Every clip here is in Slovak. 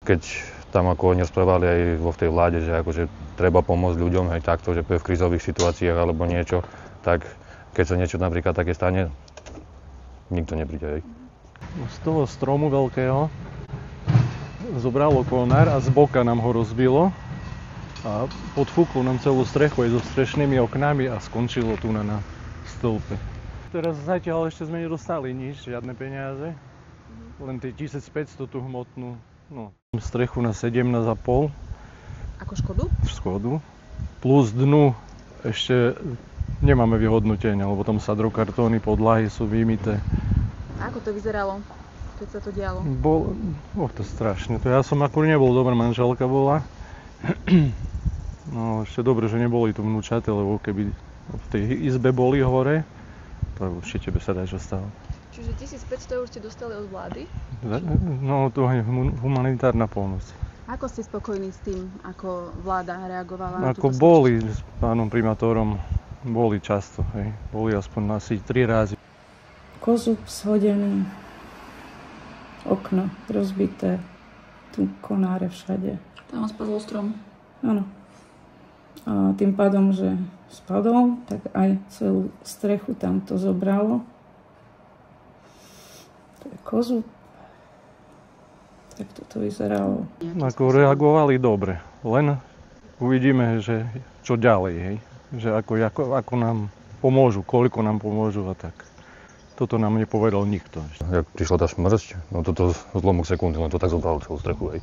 keď tam ako oni rozprávali aj vo tej vláde, že akože treba pomôcť ľuďom, hej, takto, že v krízových situáciách alebo niečo, tak keď sa niečo napríklad také stane, nikto nepríde, hej. Z toho stromu veľkého zobralo konár a z boka nám ho rozbilo a podfúklo nám celú strechu aj so strešnými oknami a skončilo tu na stĺpe. Teraz zatiaľ ešte sme nedostali nič, žiadne peniaze, len tie 1500 tú hmotnú, strechu na 17,5. Ako škodu? Škodu. Plus dnu ešte nemáme vyhodnotenia, lebo tam sadrokartóny, podlahy sú vymyté. A ako to vyzeralo, keď sa to dialo? To strašne. To ja som akurát nebol, dobrá manželka bola. No ešte dobre, že neboli tu vnúčaté, lebo keby v tej izbe boli hore, to určite by sa dačo stalo. Čiže 1500 už ste dostali od vlády? No to je humanitárna pomoc. Ako ste spokojní s tým, ako vláda reagovala na túto boli s pánom primátorom, boli často, hej. Boli aspoň asi 3 razy. Kozub shodený, okno rozbité, tu konáre všade. Tam spadol strom? Áno. A tým pádom, že spadol, tak aj celú strechu tam to zobralo. To je kozub. Tak toto vyzeralo. Ako reagovali dobre, len uvidíme, že čo ďalej, hej. Že ako nám pomôžu, koľko nám pomôžu a tak. Toto nám nepovedal nikto. Jak prišla tá smršť, no toto zlomok sekundy, len to tak zobralo celú strechu, hej.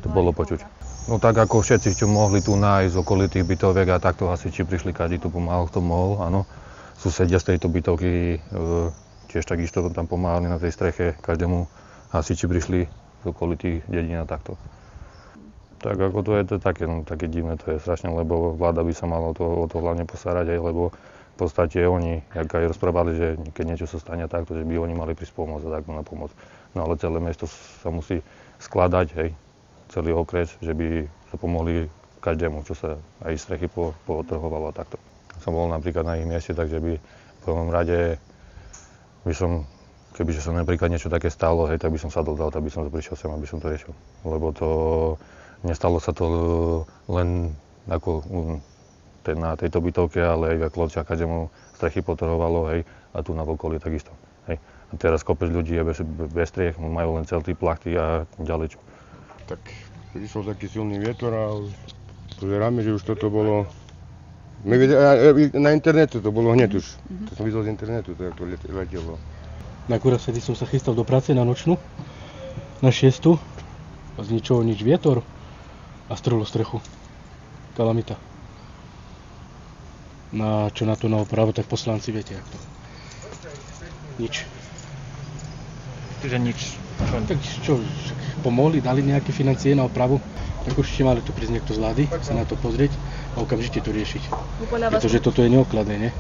To bolo počuť. No tak ako všetci, čo mohli tu nájsť z okolitých bytoviek a takto hasiči prišli, každý tu pomáhal, kto mohol, áno. Susedia z tejto bytovky tiež takisto tam pomáhali na tej streche, každému hasiči prišli z okolitých dedín a takto. Tak ako to je také, také divné, to je strašne, lebo vláda by sa mala o to hlavne postarať, aj, lebo v podstate oni, jak aj rozprávali, že keď niečo sa stane takto, že by oni mali prísť pomôcť a takto na pomoc. No ale celé mesto sa musí skladať, hej, celý okres, že by sa pomohli každému, čo sa aj strechy pootrhovalo a takto. Som bol napríklad na ich mieste, takže by v prvom rade by som, kebyže sa napríklad niečo také stalo, hej, tak by som sadol dal, tak by som to prišiel sem, aby som to riešil. Lebo to nestalo sa to len ako na tejto bytovke, ale aj v Kločách, každému strechy potrhovalo, hej, a tu na okolí takisto, hej. A teraz kopec ľudí je bez striech, majú len celý plachty a ďalej čo. Tak prišiel taký silný vietor a pozeráme, že už toto bolo... Na internete to bolo hneď už. To som videl z internetu, to ako letelo. Akurát vtedy som sa chystal do práce na nočnú, na 6. A z ničoho nič vietor a strhlo strechu. Kalamita. Na čo na to na opravu, tak poslanci viete, jak to. Nič. Čiže nič. Tak čo, pomohli, dali nejaké financie na opravu, tak určite mali tu prísť niekto z vlády, sa na to pozrieť a okamžite to riešiť. Pretože toto je neokladné, ne?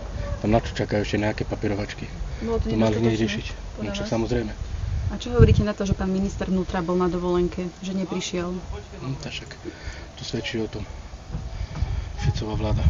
Tam na čo čakajú ešte nejaké papierovačky. To mali hneď riešiť. No čo samozrejme. A čo hovoríte na to, že pán minister vnútra bol na dovolenke, že neprišiel? Tak však to svedčí o tom. Ficová vláda.